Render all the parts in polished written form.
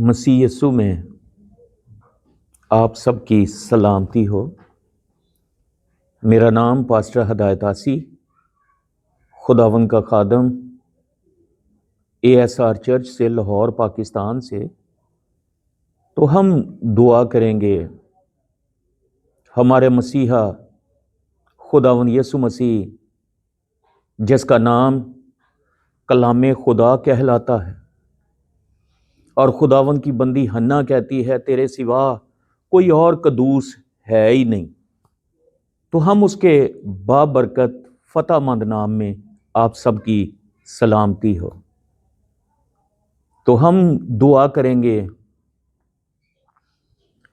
مسیح یسوع میں آپ سب کی سلامتی ہو۔ میرا نام پاسٹر ہدایت آسی، خداوند کا خادم، ASR چرچ سے لاہور پاکستان سے۔ تو ہم دعا کریں گے ہمارے مسیحا خداوند یسوع مسیح، جس کا نام کلام خدا کہلاتا ہے، اور خداوند کی بندی حنا کہتی ہے تیرے سوا کوئی اور قدوس ہے ہی نہیں۔ تو ہم اس کے بابرکت فتح مند نام میں آپ سب کی سلامتی ہو۔ تو ہم دعا کریں گے،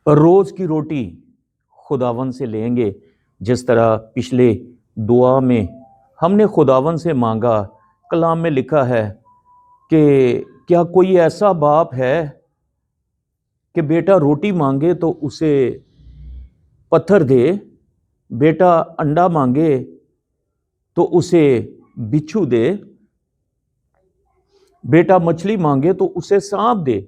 روز کی روٹی خداوند سے لیں گے، جس طرح پچھلے دعا میں ہم نے خداوند سے مانگا۔ کلام میں لکھا ہے کہ کیا کوئی ایسا باپ ہے کہ بیٹا روٹی مانگے تو اسے پتھر دے، بیٹا انڈا مانگے تو اسے بچھو دے، بیٹا مچھلی مانگے تو اسے سانپ دے؟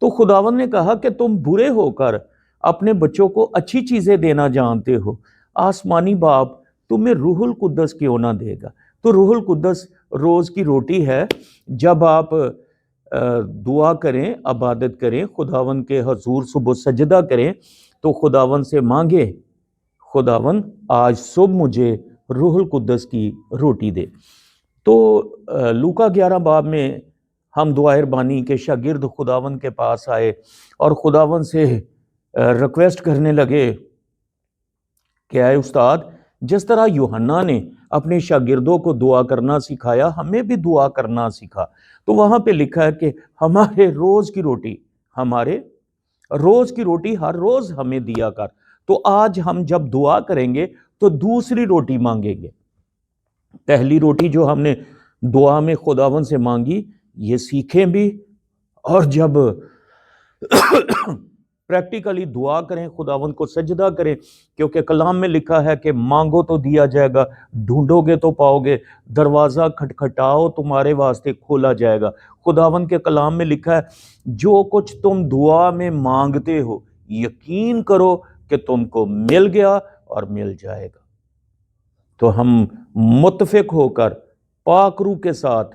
تو خداوند نے کہا کہ تم برے ہو کر اپنے بچوں کو اچھی چیزیں دینا جانتے ہو، آسمانی باپ تمہیں روح القدس کیوں نہ دے گا؟ تو روح القدس روز کی روٹی ہے۔ جب آپ دعا کریں، عبادت کریں، خداوند کے حضور صبح سجدہ کریں، تو خداوند سے مانگے خداوند آج صبح مجھے روح القدس کی روٹی دے۔ تو لوکا 11 باب میں ہم دعائے ربانی کے شاگرد خداوند کے پاس آئے اور خداوند سے ریکویسٹ کرنے لگے کہ اے استاد، جس طرح یوحنا نے اپنے شاگردوں کو دعا کرنا سکھایا، ہمیں بھی دعا کرنا سکھا۔ تو وہاں پہ لکھا ہے کہ ہمارے روز کی روٹی ہر روز ہمیں دیا کر۔ تو آج ہم جب دعا کریں گے تو دوسری روٹی مانگیں گے۔ پہلی روٹی جو ہم نے دعا میں خداوند سے مانگی، یہ سیکھیں بھی، اور جب پریکٹیکلی دعا کریں، خداوند کو سجدہ کریں، کیونکہ کلام میں لکھا ہے کہ مانگو تو دیا جائے گا، ڈھونڈو گے تو پاؤ گے، دروازہ کھٹکھٹاؤ تمہارے واسطے کھولا جائے گا۔ خداوند کے کلام میں لکھا ہے جو کچھ تم دعا میں مانگتے ہو یقین کرو کہ تم کو مل گیا اور مل جائے گا۔ تو ہم متفق ہو کر پاک روح کے ساتھ،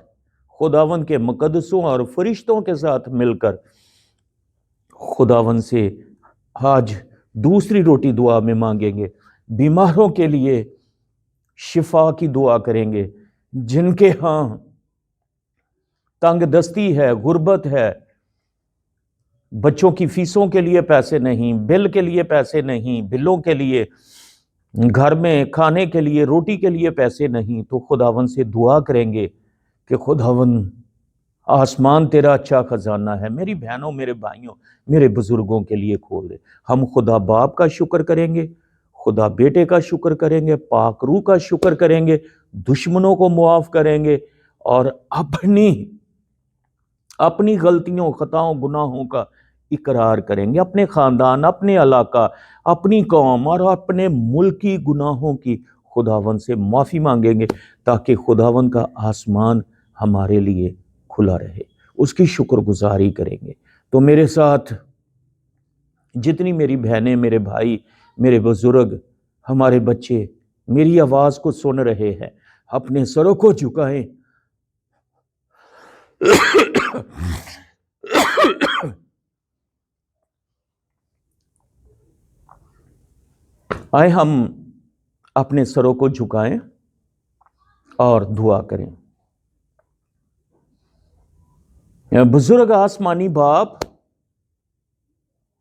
خداوند کے مقدسوں اور فرشتوں کے ساتھ مل کر خداوند سے آج دوسری روٹی دعا میں مانگیں گے۔ بیماروں کے لیے شفا کی دعا کریں گے، جن کے ہاں تنگ دستی ہے، غربت ہے، بچوں کی فیسوں کے لیے پیسے نہیں، بل کے لیے پیسے نہیں، بلوں کے لیے، گھر میں کھانے کے لیے، روٹی کے لیے پیسے نہیں، تو خداوند سے دعا کریں گے کہ خداوند آسمان تیرا اچھا خزانہ ہے، میری بہنوں، میرے بھائیوں، میرے بزرگوں کے لیے کھول دے۔ ہم خدا باپ کا شکر کریں گے، خدا بیٹے کا شکر کریں گے، پاک روح کا شکر کریں گے، دشمنوں کو معاف کریں گے، اور اپنی غلطیوں، خطاؤں، گناہوں کا اقرار کریں گے، اپنے خاندان، اپنے علاقہ، اپنی قوم اور اپنے ملک کی گناہوں کی خداوند سے معافی مانگیں گے، تاکہ خداوند کا آسمان ہمارے لیے کھلا رہے، اس کی شکر گزاری کریں گے۔ تو میرے ساتھ جتنی میری بہنیں، میرے بھائی، میرے بزرگ، ہمارے بچے میری آواز کو سن رہے ہیں، اپنے سروں کو جھکائیں۔ آئے ہم اپنے سروں کو جھکائیں اور دعا کریں۔ بزرگ آسمانی باپ،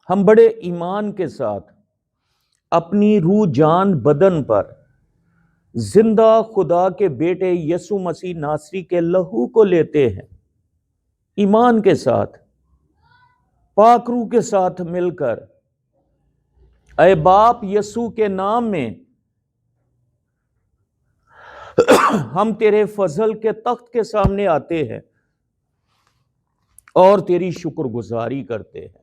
ہم بڑے ایمان کے ساتھ اپنی روح، جان، بدن پر زندہ خدا کے بیٹے یسوع مسیح ناصری کے لہو کو لیتے ہیں، ایمان کے ساتھ، پاک روح کے ساتھ مل کر، اے باپ یسوع کے نام میں ہم تیرے فضل کے تخت کے سامنے آتے ہیں اور تیری شکر گزاری کرتے ہیں،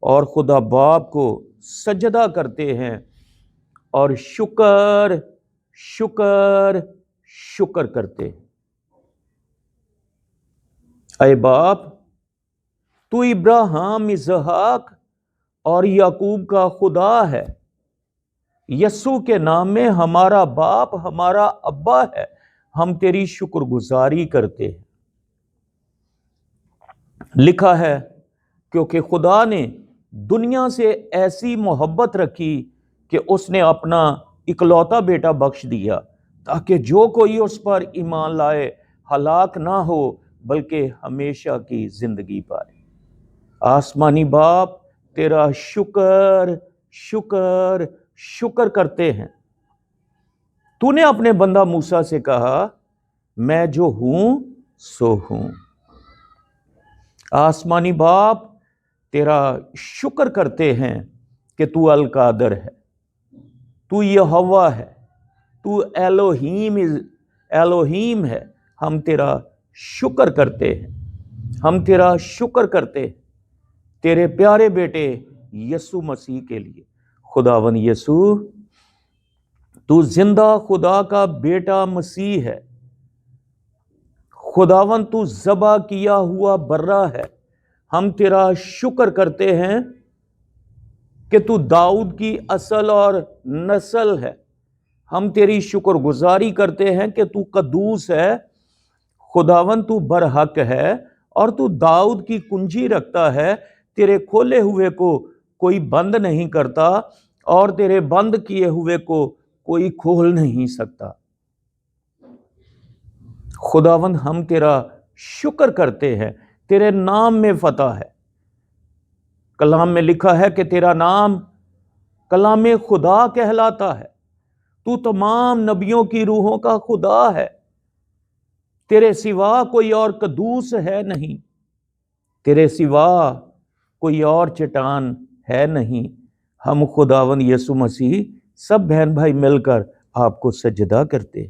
اور خدا باپ کو سجدہ کرتے ہیں، اور شکر شکر شکر کرتے ہیں۔ اے باپ، تو ابراہیم، اسحاق اور یعقوب کا خدا ہے۔ یسوع کے نام میں ہمارا باپ، ہمارا ابا ہے۔ ہم تیری شکر گزاری کرتے ہیں۔ لکھا ہے کیونکہ خدا نے دنیا سے ایسی محبت رکھی کہ اس نے اپنا اکلوتا بیٹا بخش دیا تاکہ جو کوئی اس پر ایمان لائے ہلاک نہ ہو بلکہ ہمیشہ کی زندگی پائے۔ آسمانی باپ تیرا شکر شکر شکر کرتے ہیں۔ تو نے اپنے بندہ موسیٰ سے کہا میں جو ہوں سو ہوں۔ آسمانی باپ تیرا شکر کرتے ہیں کہ تو القادر ہے، تو یہوہ ہے، تو الوہیم ہے۔ ہم تیرا شکر کرتے ہیں، ہم تیرا شکر کرتے ہیں تیرے پیارے بیٹے یسوع مسیح کے لیے۔ خداوند یسوع، تو زندہ خدا کا بیٹا مسیح ہے۔ خداوند تو ذبح کیا ہوا برہ ہے۔ ہم تیرا شکر کرتے ہیں کہ تو داؤد کی اصل اور نسل ہے۔ ہم تیری شکر گزاری کرتے ہیں کہ تو قدوس ہے۔ خداوند تو برحق ہے اور تو داؤد کی کنجی رکھتا ہے۔ تیرے کھولے ہوئے کو کوئی بند نہیں کرتا اور تیرے بند کیے ہوئے کو کوئی کھول نہیں سکتا۔ خداوند ہم تیرا شکر کرتے ہیں، تیرے نام میں فتح ہے۔ کلام میں لکھا ہے کہ تیرا نام کلام خدا کہلاتا ہے۔ تو تمام نبیوں کی روحوں کا خدا ہے۔ تیرے سوا کوئی اور قدوس ہے نہیں، تیرے سوا کوئی اور چٹان ہے نہیں۔ ہم خداوند یسوع مسیح سب بہن بھائی مل کر آپ کو سجدہ کرتے،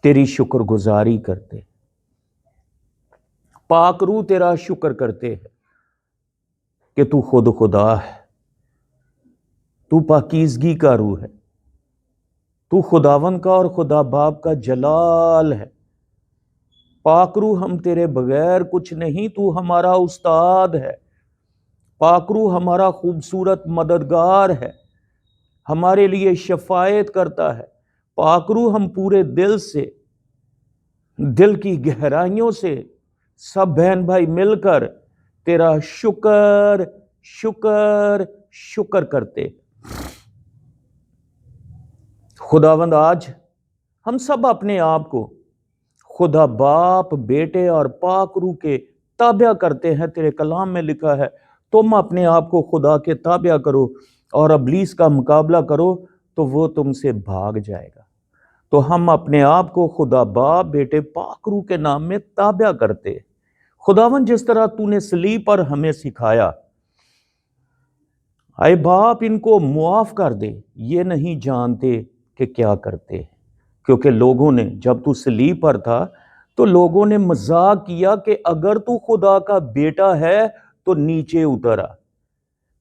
تیری شکر گزاری کرتے، پاک روح تیرا شکر کرتے ہیں کہ تو خود خدا ہے، تو پاکیزگی کا روح ہے، تو خداوند کا اور خدا باپ کا جلال ہے۔ پاک روح ہم تیرے بغیر کچھ نہیں، تو ہمارا استاد ہے۔ پاک روح ہمارا خوبصورت مددگار ہے، ہمارے لیے شفاعت کرتا ہے۔ پاک روح ہم پورے دل سے، دل کی گہرائیوں سے سب بہن بھائی مل کر تیرا شکر شکر شکر کرتے۔ خداوند آج ہم سب اپنے آپ کو خدا باپ، بیٹے اور پاک روح کے تابع کرتے ہیں۔ تیرے کلام میں لکھا ہے تم اپنے آپ کو خدا کے تابع کرو اور ابلیس کا مقابلہ کرو تو وہ تم سے بھاگ جائے گا۔ تو ہم اپنے آپ کو خدا باپ، بیٹے، پاک روح کے نام میں تابع کرتے۔ خداوند جس طرح تو نے صلیب پر ہمیں سکھایا، اے باپ ان کو معاف کر دے، یہ نہیں جانتے کہ کیا کرتے ہیں۔ کیونکہ لوگوں نے، جب تو صلیب پر تھا تو لوگوں نے مذاق کیا کہ اگر تو خدا کا بیٹا ہے تو نیچے اتر آ۔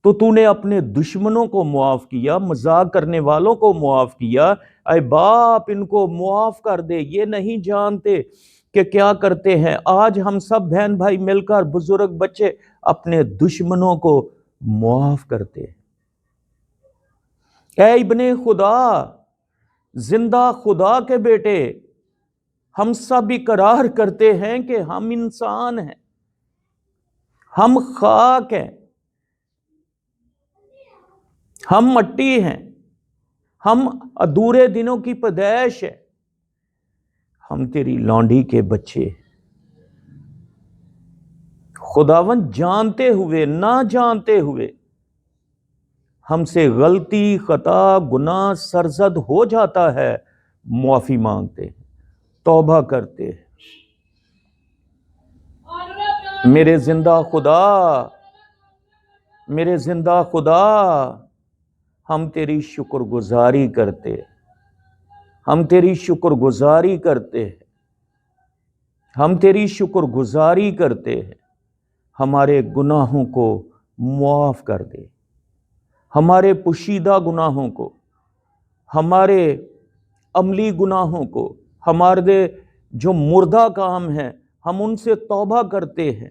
تو نے اپنے دشمنوں کو معاف کیا، مذاق کرنے والوں کو معاف کیا۔ اے باپ ان کو معاف کر دے، یہ نہیں جانتے کہ کیا کرتے ہیں۔ آج ہم سب بہن بھائی مل کر، بزرگ بچے، اپنے دشمنوں کو معاف کرتے ہیں۔ اے ابن خدا، زندہ خدا کے بیٹے، ہم سب اقرار کرتے ہیں کہ ہم انسان ہیں، ہم خاک ہیں، ہم مٹی ہیں، ہم ادھورے دنوں کی پیدائش ہے، ہم تیری لونڈی کے بچے۔ خداوند جانتے ہوئے نہ جانتے ہوئے ہم سے غلطی، خطا، گناہ سرزد ہو جاتا ہے، معافی مانگتے ہیں، توبہ کرتے ہیں۔ میرے زندہ خدا، میرے زندہ خدا، ہم تیری شکر گزاری کرتے، ہم تیری شکر گزاری کرتے ہیں، ہم تیری شکر گزاری کرتے ہیں۔ ہمارے گناہوں کو معاف کر دے، ہمارے پوشیدہ گناہوں کو، ہمارے عملی گناہوں کو، ہمارے جو مردہ کام ہیں ہم ان سے توبہ کرتے ہیں۔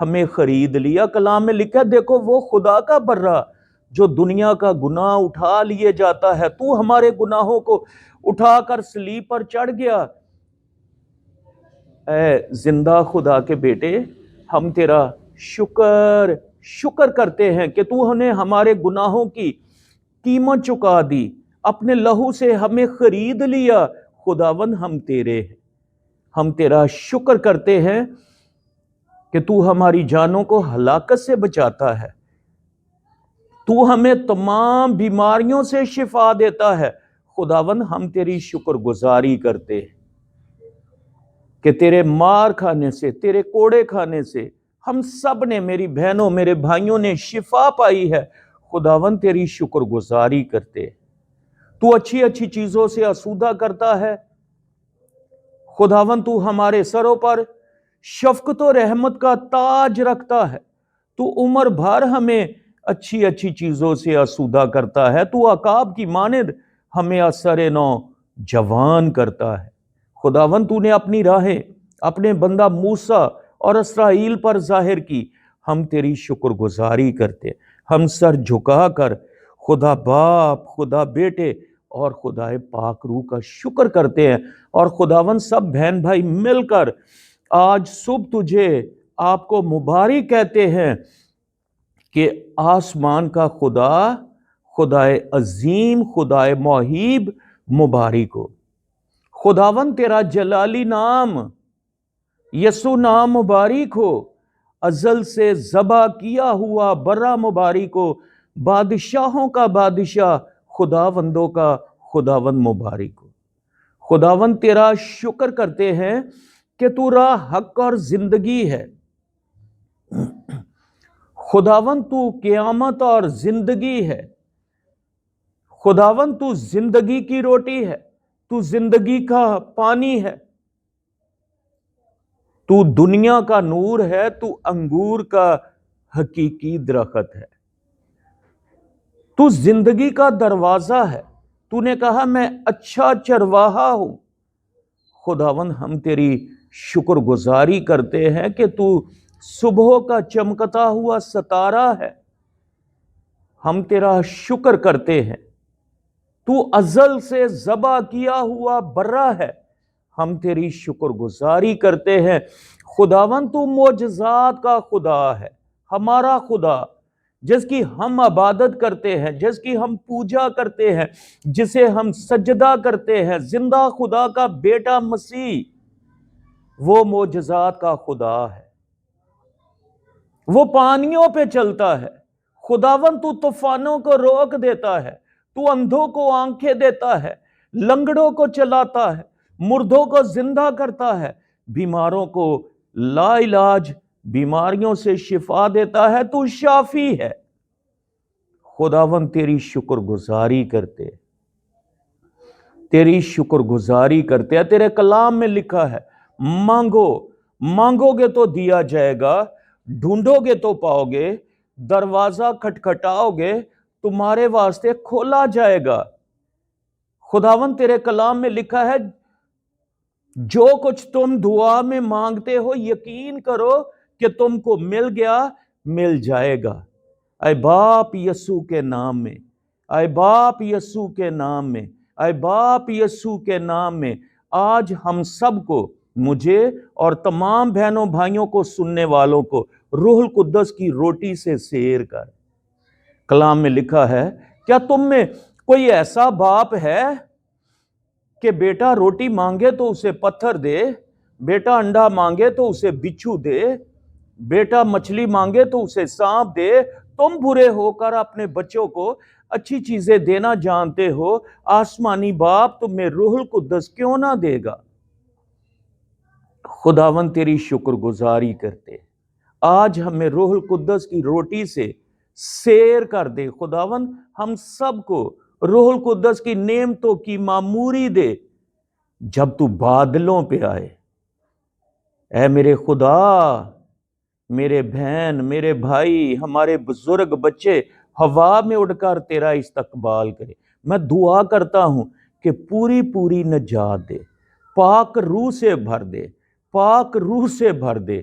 ہمیں خرید لیا۔ کلام میں لکھا ہے دیکھو وہ خدا کا برہ جو دنیا کا گناہ اٹھا لیے جاتا ہے، تو ہمارے گناہوں کو اٹھا کر صلیب پر چڑھ گیا۔ اے زندہ خدا کے بیٹے، ہم تیرا شکر کرتے ہیں کہ تو نے ہمارے گناہوں کی قیمت چکا دی، اپنے لہو سے ہمیں خرید لیا۔ خداوند ہم تیرے ہیں، ہم تیرا شکر کرتے ہیں کہ تو ہماری جانوں کو ہلاکت سے بچاتا ہے، تو ہمیں تمام بیماریوں سے شفا دیتا ہے۔ خداوند ہم تیری شکر گزاری کرتے ہیں کہ تیرے مار کھانے سے، تیرے کوڑے کھانے سے ہم سب نے، میری بہنوں میرے بھائیوں نے شفا پائی ہے۔ خداوند تیری شکر گزاری کرتے ہیں۔ تو اچھی اچھی چیزوں سے آسودہ کرتا ہے۔ خداوند تو ہمارے سروں پر شفقت و رحمت کا تاج رکھتا ہے، تو عمر بھر ہمیں اچھی اچھی چیزوں سے آسودہ کرتا ہے، تو عقاب کی مانند ہمیں اثر نو جوان کرتا ہے۔ خداوند تو نے اپنی راہیں اپنے بندہ موسیٰ اور اسرائیل پر ظاہر کی، ہم تیری شکر گزاری کرتے، ہم سر جھکا کر خدا باپ، خدا بیٹے اور خدا پاک روح کا شکر کرتے ہیں۔ اور خداوند سب بہن بھائی مل کر آج صبح تجھے آپ کو مبارک کہتے ہیں کہ آسمان کا خدا، خدا عظیم، خدا محیب مبارک ہو۔ خداوند تیرا جلالی نام، یسوع نام مبارک ہو۔ ازل سے ذبح کیا ہوا برہ مبارک ہو۔ بادشاہوں کا بادشاہ، خداوندوں کا خداوند مبارک ہو۔ خداوند تیرا شکر کرتے ہیں کہ تو راہ، حق اور زندگی ہے۔ خداوند تو قیامت اور زندگی ہے۔ خداوند تو زندگی کی روٹی ہے، تو زندگی کا پانی ہے، تو دنیا کا نور ہے، تو انگور کا حقیقی درخت ہے، تو زندگی کا دروازہ ہے۔ تو نے کہا میں اچھا چرواہا ہوں۔ خداوند ہم تیری شکر گزاری کرتے ہیں کہ تو صبح کا چمکتا ہوا ستارہ ہے۔ ہم تیرا شکر کرتے ہیں، تو ازل سے ذبح کیا ہوا برہ ہے۔ ہم تیری شکر گزاری کرتے ہیں۔ خداوند تو معجزات کا خدا ہے، ہمارا خدا جس کی ہم عبادت کرتے ہیں، جس کی ہم پوجا کرتے ہیں، جسے ہم سجدہ کرتے ہیں، زندہ خدا کا بیٹا مسیح، وہ معجزات کا خدا ہے، وہ پانیوں پہ چلتا ہے۔ خداوند تو طوفانوں کو روک دیتا ہے، تو اندھوں کو آنکھیں دیتا ہے، لنگڑوں کو چلاتا ہے، مردوں کو زندہ کرتا ہے، بیماروں کو لا علاج بیماریوں سے شفا دیتا ہے، تو شافی ہے۔ خداوند تیری شکر گزاری کرتے، تیری شکر گزاری کرتے ہیں۔ تیرے کلام میں لکھا ہے مانگو گے تو دیا جائے گا، ڈھونڈو گے تو پاؤ گے، دروازہ کھٹکھٹاؤ گے تمہارے واسطے کھولا جائے گا۔ خداوند تیرے کلام میں لکھا ہے جو کچھ تم دعا میں مانگتے ہو یقین کرو کہ تم کو مل گیا، مل جائے گا۔ اے باپ یسوع کے نام میں، اے باپ یسوع کے نام میں، اے باپ یسوع کے نام میں آج ہم سب کو، مجھے اور تمام بہنوں بھائیوں کو، سننے والوں کو روح القدس کی روٹی سے سیر کر۔ کلام میں لکھا ہے کیا تم میں کوئی ایسا باپ ہے کہ بیٹا روٹی مانگے تو اسے پتھر دے، بیٹا انڈا مانگے تو اسے بچھو دے، بیٹا مچھلی مانگے تو اسے سانپ دے؟ تم برے ہو کر اپنے بچوں کو اچھی چیزیں دینا جانتے ہو، آسمانی باپ تمہیں روح القدس کیوں نہ دے گا؟ خداوند تیری شکر گزاری کرتے، آج ہمیں روح القدس کی روٹی سے سیر کر دے۔ خداوند ہم سب کو روح القدس کی نعمتوں کی معموری دے جب تو بادلوں پہ آئے۔ اے میرے خدا، میرے بہن، میرے بھائی، ہمارے بزرگ بچے ہوا میں اڑ کر تیرا استقبال کرے۔ میں دعا کرتا ہوں کہ پوری نجات دے، پاک روح سے بھر دے، پاک روح سے بھر دے۔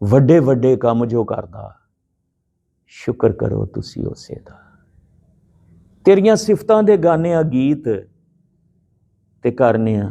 ਵੱਡੇ ਵੱਡੇ ਕੰਮ ਜੋ ਕਰਦਾ, ਸ਼ੁਕਰ ਕਰੋ ਤੁਸੀਂ ਉਸੇ ਦਾ। ਤੇਰੀਆਂ ਸਿਫਤਾਂ ਦੇ ਗਾਣੇ ਆ ਗੀਤ ਤੇ ਕਰਨੇ ਆ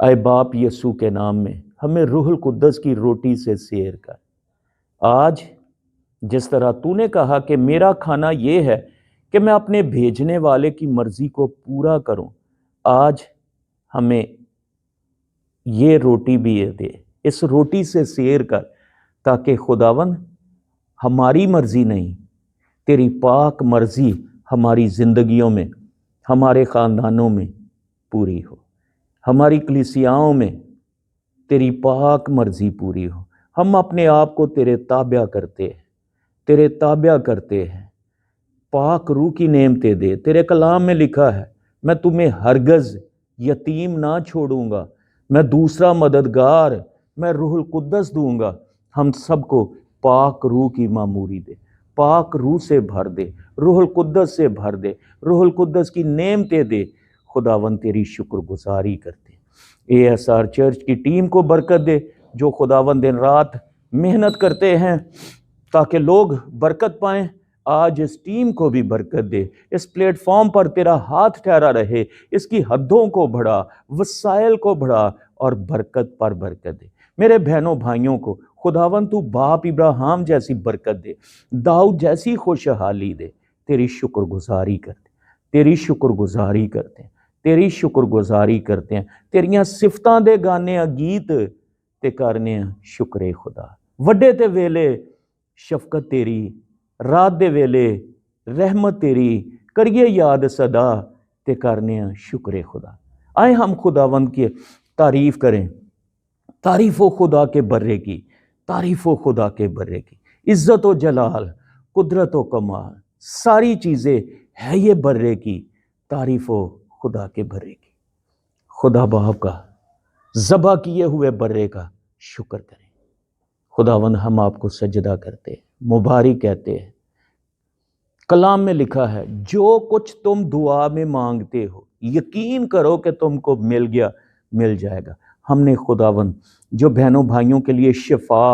اے باپ یسوع کے نام میں ہمیں روح القدس کی روٹی سے سیر کر۔ آج جس طرح تو نے کہا کہ میرا کھانا یہ ہے کہ میں اپنے بھیجنے والے کی مرضی کو پورا کروں، آج ہمیں یہ روٹی بھی دے، اس روٹی سے سیر کر، تاکہ خداوند ہماری مرضی نہیں، تیری پاک مرضی ہماری زندگیوں میں، ہمارے خاندانوں میں پوری ہو، ہماری کلیسیاؤں میں تیری پاک مرضی پوری ہو۔ ہم اپنے آپ کو تیرے تابع کرتے ہیں، تیرے تابع کرتے ہیں، پاک روح کی نعمتیں دے۔ تیرے کلام میں لکھا ہے میں تمہیں ہرگز یتیم نہ چھوڑوں گا، میں دوسرا مددگار، میں روح القدس دوں گا۔ ہم سب کو پاک روح کی معموری دے، پاک روح سے بھر دے، روح القدس سے بھر دے، روح القدس کی نعمتیں دے۔ خداوند تیری شکر گزاری کرتے ہیں۔ ASR چرچ کی ٹیم کو برکت دے، جو خداوند دن رات محنت کرتے ہیں تاکہ لوگ برکت پائیں۔ آج اس ٹیم کو بھی برکت دے، اس پلیٹ فارم پر تیرا ہاتھ ٹھہرا رہے، اس کی حدوں کو بڑھا، وسائل کو بڑھا اور برکت پر برکت دے۔ میرے بہنوں بھائیوں کو خداوند تو باپ ابراہیم جیسی برکت دے، داؤد جیسی خوشحالی دے۔ تیری شکر گزاری کرتے، تیری شکر گزاری کرتے ہیں، تیری شکر گزاری کرتے ہیں۔ تیریاں صفتاں دے گانے گیت تے کرنے شکر خدا۔ وڈے تے ویلے شفقت تیری، رات دے ویلے رحمت تیری، کریے یاد صدا تے کرنے شکر خدا۔ آئے ہم خداوند کی تعریف کریں، تعریف و خدا کے برے کی، تعریف و خدا کے برے کی۔ عزت و جلال، قدرت و کمال، ساری چیزیں ہے یہ برے کی، تعریف و خدا کے برے کی۔ خدا باپ کا ذبح کیے ہوئے برے کا شکر کریں۔ خداوند ہم آپ کو سجدہ کرتے ہیں، مبارک کہتے ہیں۔ کلام میں لکھا ہے جو کچھ تم دعا میں مانگتے ہو یقین کرو کہ تم کو مل گیا، مل جائے گا۔ ہم نے خداوند جو بہنوں بھائیوں کے لیے شفا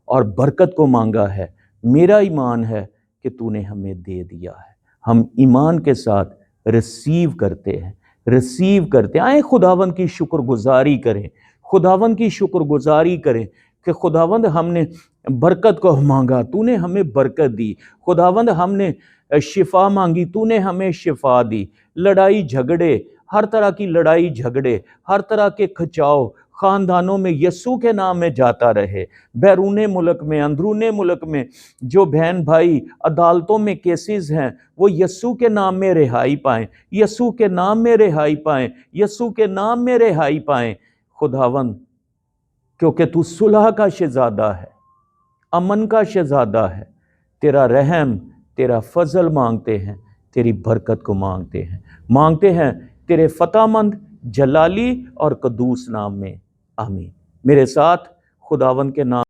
اور برکت کو مانگا ہے، میرا ایمان ہے کہ تو نے ہمیں دے دیا ہے۔ ہم ایمان کے ساتھ ریسیو کرتے ہیں، ریسیو کرتے ہیں۔ آئیں خداوند کی شکر گزاری کریں، خداوند کی شکر گزاری کریں کہ خداوند ہم نے برکت کو مانگا، تو نے ہمیں برکت دی۔ خداوند ہم نے شفا مانگی، تو نے ہمیں شفا دی۔ لڑائی جھگڑے، ہر طرح کی لڑائی جھگڑے، ہر طرح کے کھچاؤ خاندانوں میں یسوع کے نام میں جاتا رہے۔ بیرون ملک میں، اندرون ملک میں جو بہن بھائی عدالتوں میں کیسز ہیں، وہ یسوع کے نام میں رہائی پائیں، یسوع کے نام میں رہائی پائیں، یسوع کے نام میں رہائی پائیں۔ خداوند کیونکہ تو صلح کا شہزادہ ہے، امن کا شہزادہ ہے، تیرا رحم، تیرا فضل مانگتے ہیں، تیری برکت کو مانگتے ہیں تیرے فتح مند جلالی اور قدوس نام میں، آمین۔ میرے ساتھ خداوند کے نام